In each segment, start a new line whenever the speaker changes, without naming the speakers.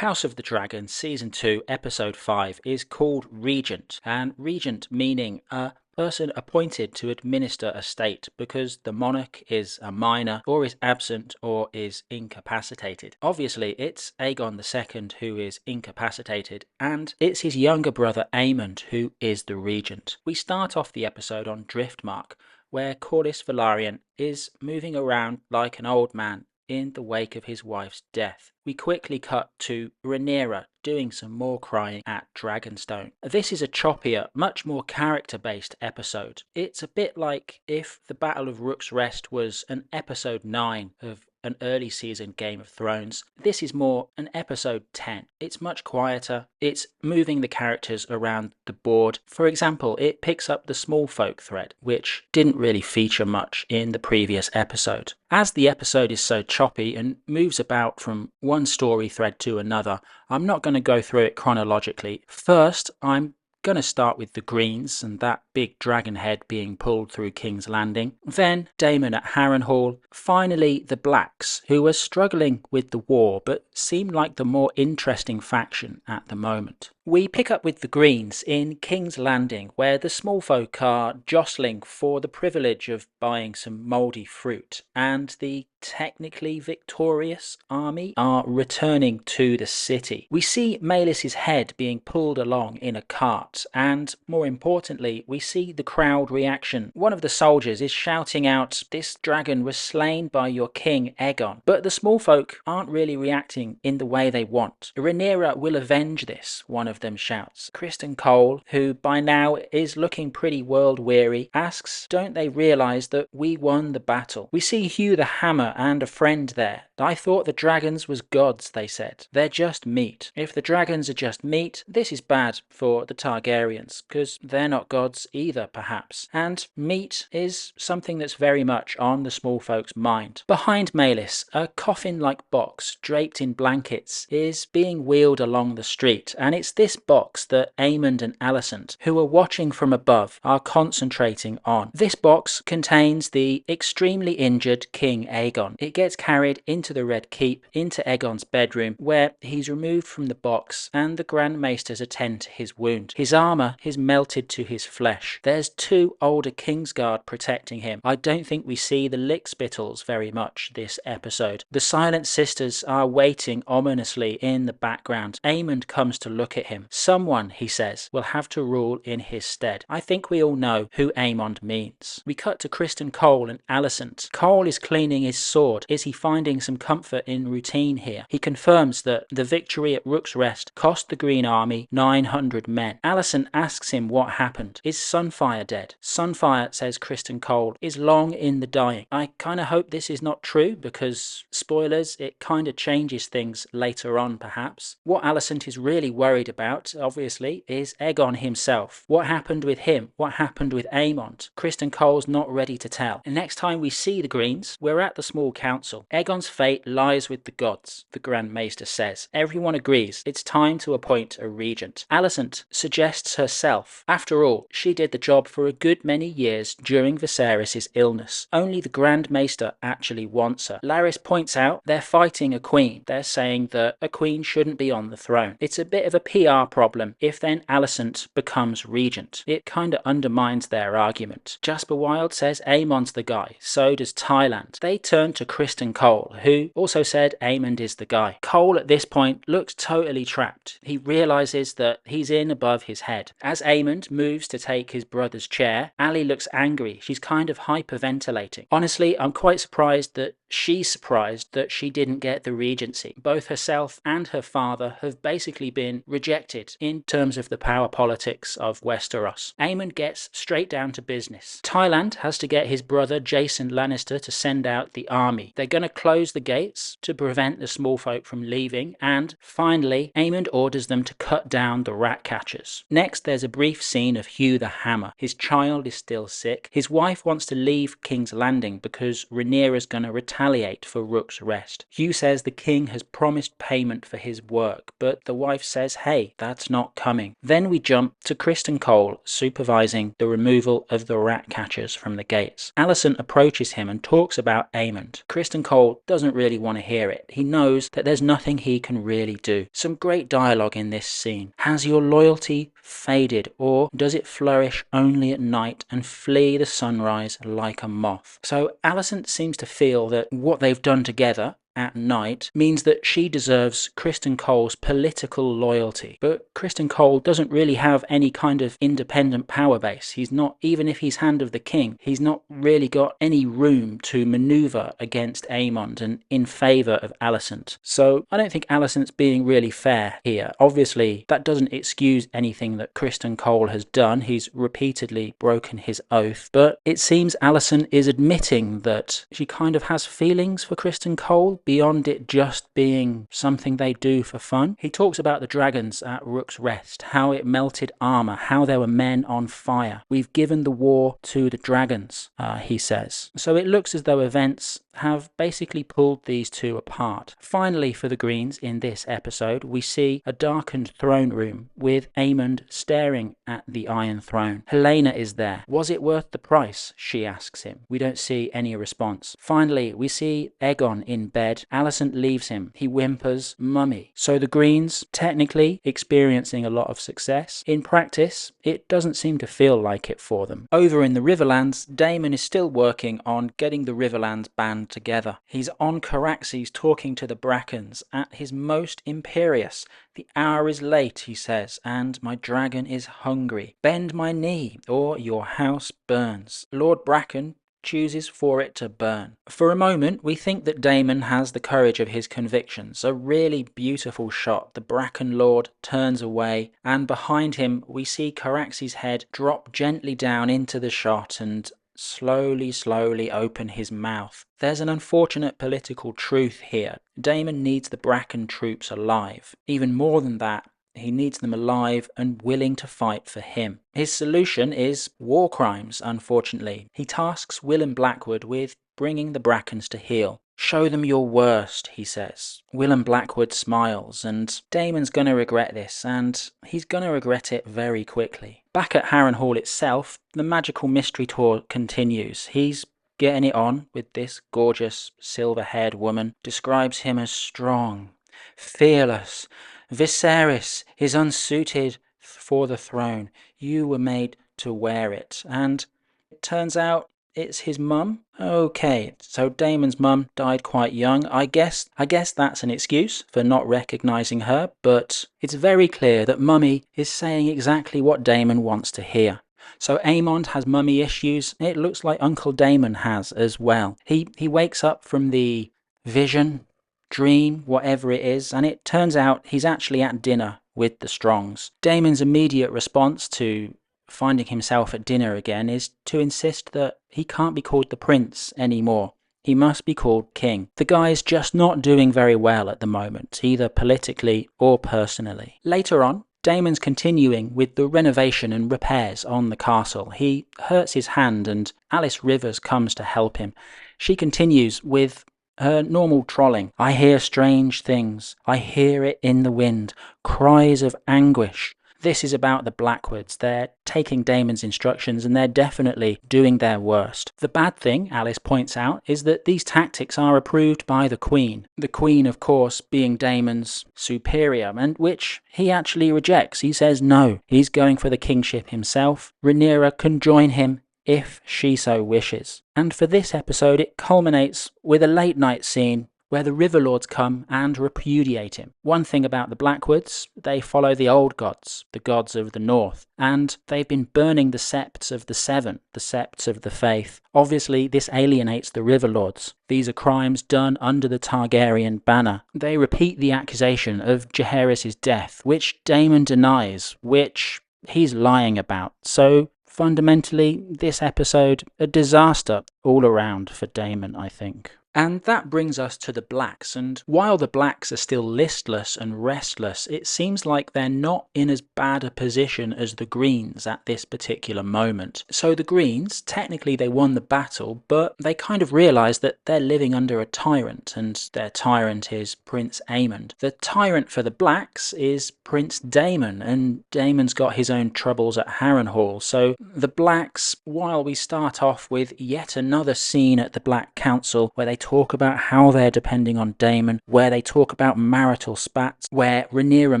House of the Dragon Season 2 Episode 5 is called Regent, and Regent meaning a person appointed to administer a state because the monarch is a minor or is absent or is incapacitated. Obviously it's Aegon II who is incapacitated, and it's his younger brother Aemond who is the regent. We start off the episode on Driftmark, where Corlys Velaryon is moving around like an old man in the wake of his wife's death. We quickly cut to Rhaenyra doing some more crying at Dragonstone. This is a choppier, much more character-based episode. It's a bit like if the Battle of Rook's Rest was an episode 9 of an early season Game of Thrones. This is more an episode 10. It's much quieter. It's moving the characters around the board. For example, it picks up the small folk thread, which didn't really feature much in the previous episode. As the episode is so choppy and moves about from one story thread to another, I'm not going to go through it chronologically. First, I'm going to start with the Greens and that big dragon head being pulled through King's Landing. Then Daemon at Harrenhal. Finally the Blacks, who are struggling with the war but seem like the more interesting faction at the moment. We pick up with the Greens in King's Landing, where the small folk are jostling for the privilege of buying some mouldy fruit, and the technically victorious army are returning to the city. We see Maelys's head being pulled along in a cart, and more importantly, we see the crowd reaction. One of the soldiers is shouting out, "This dragon was slain by your king Aegon," but the small folk aren't really reacting in the way they want. Rhaenyra will avenge this, one of them shouts. Criston Cole, who by now is looking pretty world weary, asks, "Don't they realise that we won the battle?" We see Hugh the Hammer and a friend there. "I thought the dragons was gods," they said. "They're just meat. If the dragons are just meat, this is bad for the Targaryens, because they're not gods either, perhaps." And meat is something that's very much on the small folk's mind. Behind Maelys, a coffin-like box draped in blankets is being wheeled along the street, and it's this box that Aemond and Alicent, who are watching from above, are concentrating on. This box contains the extremely injured King Aegon. It gets carried into the Red Keep, into Aegon's bedroom, where he's removed from the box and the Grand Maesters attend to his wound. His armour is melted to his flesh. There's two older Kingsguard protecting him. I don't think we see the Lickspittles very much this episode. The Silent Sisters are waiting ominously in the background. Aemond comes to look at him. Someone, he says, will have to rule in his stead. I think we all know who Aemond means. We cut to Criston Cole and Alicent. Cole is cleaning his sword. Is he finding some comfort in routine here? He confirms that the victory at Rook's Rest cost the Green Army 900 men. Alicent asks him what happened. Is Sunfire dead? Sunfire, says Criston Cole, is long in the dying. I kind of hope this is not true because, spoilers, it kind of changes things later on perhaps. What Alicent is really worried about, obviously, is Aegon himself. What happened with him? What happened with Aemond? Criston Cole's not ready to tell. And next time we see the Greens, we're at the small council. Aegon's fate lies with the gods, the Grand Maester says. Everyone agrees. It's time to appoint a regent. Alicent suggests herself. After all, she did the job for a good many years during Viserys' illness. Only the Grand Maester actually wants her. Larys points out they're fighting a queen. They're saying that a queen shouldn't be on the throne. It's a bit of a PR problem if then Alicent becomes regent. It kind of undermines their argument. Jasper Wilde says Aemond's the guy. So does Thailand. They turn to Criston Cole, who also said Aemond is the guy. Cole at this point looks totally trapped. He realises that he's in above his head. As Aemond moves to take his brother's chair, Ali looks angry. She's kind of hyperventilating. Honestly, I'm quite surprised that she's surprised that she didn't get the regency. Both herself and her father have basically been rejected in terms of the power politics of Westeros. Aemond gets straight down to business. Thailand has to get his brother Jason Lannister to send out the army. They're going to close the gates to prevent the small folk from leaving, and finally Aemond orders them to cut down the rat catchers. Next there's a brief scene of Hugh the Hammer. His child is still sick. His wife wants to leave King's Landing because Rhaenyra's going to retaliate retaliate for Rook's arrest. Hugh says the king has promised payment for his work, but the wife says, hey, that's not coming. Then we jump to Criston Cole supervising the removal of the rat catchers from the gates. Alicent approaches him and talks about Aemond. Criston Cole doesn't really want to hear it. He knows that there's nothing he can really do. Some great dialogue in this scene. Has your loyalty faded, or does it flourish only at night and flee the sunrise like a moth? So Alicent seems to feel that what they've done together at night means that she deserves Criston Cole's political loyalty. But Criston Cole doesn't really have any kind of independent power base. He's not, even if he's Hand of the King, he's not really got any room to maneuver against Aemond and in favour of Alicent. So I don't think Alicent's being really fair here. Obviously, that doesn't excuse anything that Criston Cole has done. He's repeatedly broken his oath. But it seems Alicent is admitting that she kind of has feelings for Criston Cole beyond it just being something they do for fun. He talks about the dragons at Rook's Rest, how it melted armour, how there were men on fire. We've given the war to the dragons, he says. So it looks as though events have basically pulled these two apart. Finally, for the Greens in this episode, we see a darkened throne room with Aemond staring at the Iron Throne. Helaena is there. Was it worth the price? She asks him. We don't see any response. Finally, we see Aegon in bed. Alicent leaves him. He whimpers, "Mummy." So the Greens, technically experiencing a lot of success. In practice, it doesn't seem to feel like it for them. Over in the Riverlands, Daemon is still working on getting the Riverlands band together. He's on Caraxes talking to the Brackens at his most imperious. "The hour is late," he says, "and my dragon is hungry. Bend my knee, or your house burns." Lord Bracken chooses for it to burn. For a moment, we think that Daemon has the courage of his convictions. A really beautiful shot. The Bracken Lord turns away, and behind him we see Caraxes' head drop gently down into the shot and slowly open his mouth. There's an unfortunate political truth here. Daemon needs the Bracken troops alive. Even more than that, he needs them alive and willing to fight for him. His solution is war crimes, unfortunately. He tasks Willem Blackwood with bringing the Brackens to heel. "Show them your worst," he says. Willem Blackwood smiles, and Daemon's gonna regret this, and he's gonna regret it very quickly. Back at Harrenhal itself, the magical mystery tour continues. He's getting it on with this gorgeous silver-haired woman, describes him as strong, fearless. "Viserys is unsuited for the throne. You were made to wear it." And it turns out it's his mum. Okay, so Daemon's mum died quite young. I guess that's an excuse for not recognising her, but it's very clear that Mummy is saying exactly what Daemon wants to hear. So Aemond has mummy issues. It looks like Uncle Daemon has as well. He wakes up from the vision, dream, whatever it is, and it turns out he's actually at dinner with the Strongs. Daemon's immediate response to finding himself at dinner again is to insist that he can't be called the prince anymore. He must be called king. The guy's just not doing very well at the moment, either politically or personally. Later on, Daemon's continuing with the renovation and repairs on the castle. He hurts his hand and Alice Rivers comes to help him. She continues with her normal trolling. "I hear strange things. I hear it in the wind. Cries of anguish." This is about the Blackwoods. They're taking Daemon's instructions and they're definitely doing their worst. The bad thing, Alice points out, is that these tactics are approved by the Queen. The Queen, of course, being Daemon's superior, and which he actually rejects. He says no, he's going for the kingship himself. Rhaenyra can join him if she so wishes. And for this episode, it culminates with a late night scene where the Riverlords come and repudiate him. One thing about the Blackwoods, they follow the old gods, the gods of the north, and they've been burning the septs of the Seven, the septs of the faith. Obviously, this alienates the Riverlords. These are crimes done under the Targaryen banner. They repeat the accusation of Jaehaerys' death, which Daemon denies, which he's lying about. So fundamentally, this episode, a disaster all around for Daemon, I think. And that brings us to the Blacks, and while the Blacks are still listless and restless, it seems like they're not in as bad a position as the Greens at this particular moment. So the Greens, technically they won the battle, but they kind of realise that they're living under a tyrant, and their tyrant is Prince Aemond. The tyrant for the Blacks is Prince Daemon, and Daemon's got his own troubles at Harrenhal. So the Blacks, while we start off with yet another scene at the Black Council where they talk about how they're depending on Daemon, where they talk about marital spats, where Rhaenyra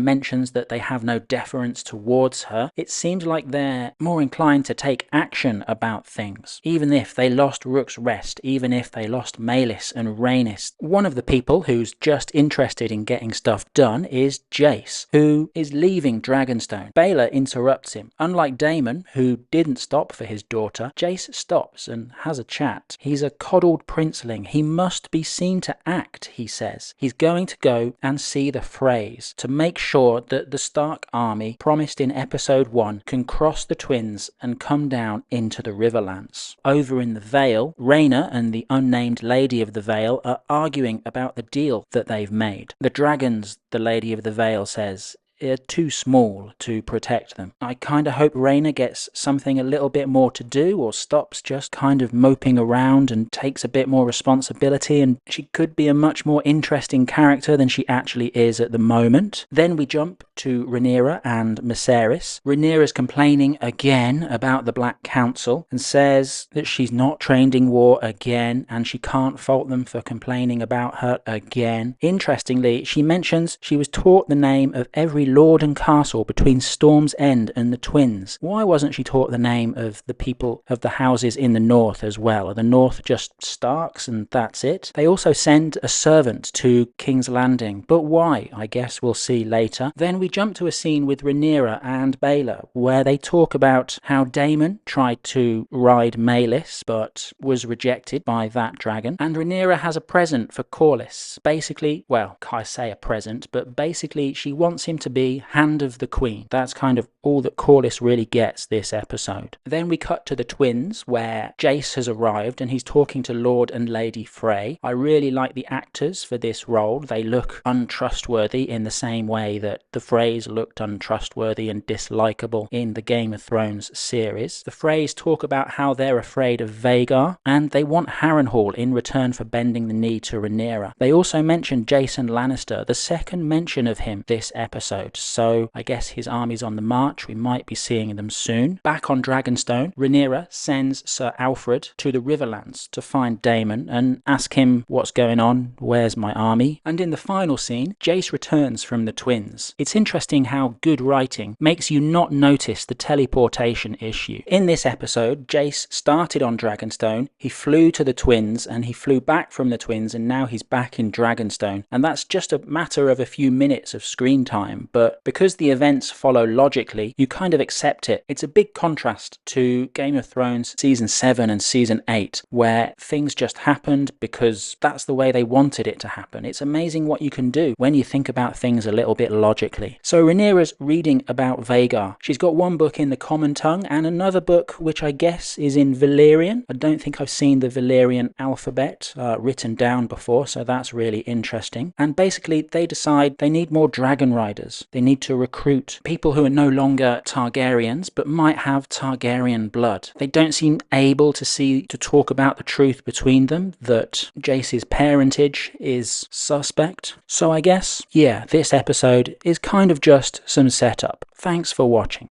mentions that they have no deference towards her, it seems like they're more inclined to take action about things. Even if they lost Rook's Rest, even if they lost Maelys and Rhaenys, one of the people who's just interested in getting stuff done is Jace, who is leaving Dragonstone. Baelor interrupts him. Unlike Daemon, who didn't stop for his daughter, Jace stops and has a chat. He's a coddled princeling. He must be seen to act, he says. He's going to go and see the Freys to make sure that the Stark army promised in episode 1 can cross the Twins and come down into the Riverlands. Over in the Vale, Rhaenyra and the unnamed Lady of the Vale are arguing about the deal that they've made. The dragons, the Lady of the Vale says, are too small to protect them. I kind of hope Rhaenyra gets something a little bit more to do, or stops just kind of moping around and takes a bit more responsibility, and she could be a much more interesting character than she actually is at the moment. Then we jump to Rhaenyra and Mysaris. Rhaenyra's complaining again about the Black Council and says that she's not trained in war again, and she can't fault them for complaining about her again. Interestingly, she mentions she was taught the name of every lord and castle between Storm's End and the Twins. Why wasn't she taught the name of the people of the houses in the north as well? Are the north just Starks and that's it? They also send a servant to King's Landing, but why? I guess we'll see later. Then we jump to a scene with Rhaenyra and Baelor where they talk about how Daemon tried to ride Maelys but was rejected by that dragon, and Rhaenyra has a present for Corlys. Basically, well, I say a present, but basically she wants him to be Hand of the Queen. That's kind of all that Corlys really gets this episode. Then we cut to the Twins where Jace has arrived and he's talking to Lord and Lady Frey. I really like the actors for this role. They look untrustworthy in the same way that the Freys looked untrustworthy and dislikable in the Game of Thrones series. The Freys talk about how they're afraid of Vhagar and they want Harrenhal in return for bending the knee to Rhaenyra. They also mention Jason Lannister, the second mention of him this episode. So I guess his army's on the march. We might be seeing them soon. Back on Dragonstone, Rhaenyra sends Sir Alfred to the Riverlands to find Daemon and ask him what's going on, where's my army? And in the final scene, Jace returns from the Twins. It's interesting how good writing makes you not notice the teleportation issue. In this episode, Jace started on Dragonstone, he flew to the Twins, and he flew back from the Twins, and now he's back in Dragonstone. And that's just a matter of a few minutes of screen time, but because the events follow logically, you kind of accept it. It's a big contrast to Game of Thrones Season 7 and Season 8, where things just happened because that's the way they wanted it to happen. It's amazing what you can do when you think about things a little bit logically. So Rhaenyra's reading about Vhagar. She's got one book in the Common Tongue and another book which I guess is in Valyrian. I don't think I've seen the Valyrian alphabet written down before, so that's really interesting. And basically they decide they need more dragon riders. They need to recruit people who are no longer Targaryens but might have Targaryen blood. They don't seem able to talk about the truth between them, that Jace's parentage is suspect. So I guess, yeah, this episode is kind of just some setup. Thanks for watching.